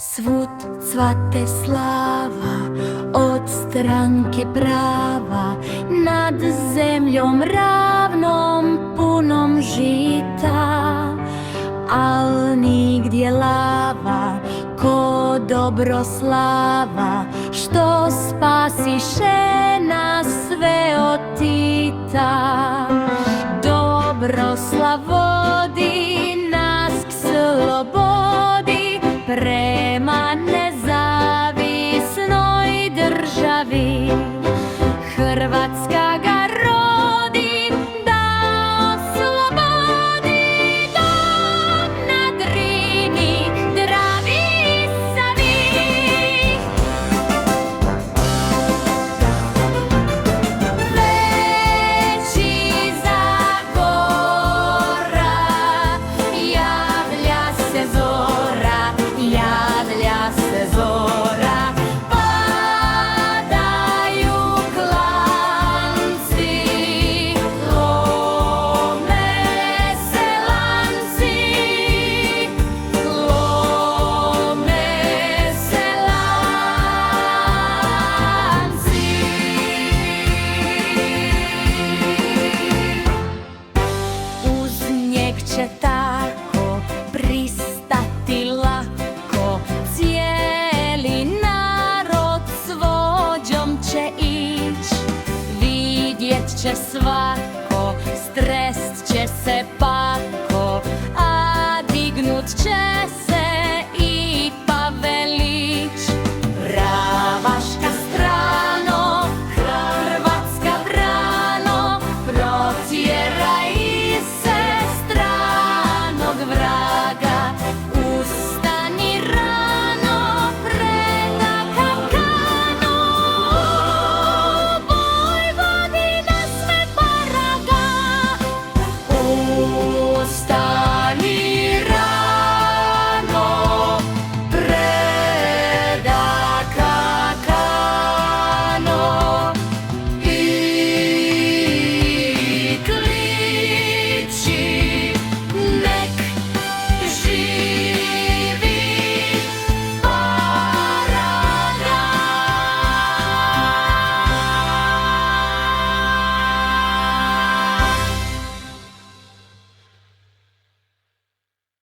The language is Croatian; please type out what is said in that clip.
Svud cvate slava od stranke prava, nad zemljom ravnom punom žita, al nigdje lava ko Dobroslava, što spasiše nas sve od Tita. Dobroslav vodi nas k slobodi, prema nezavisnoj državi. Hrvatska ga rodi da oslobodi dom na Drini, Dravi i Savi. Već iza gora javlja se zora, javlja se zora. Padaju klanci, lome se lanci, lome se lanci. Uz njeg će tako pristati lako, cijeli narod s vođom će ić. Vidjet će svako, strest će se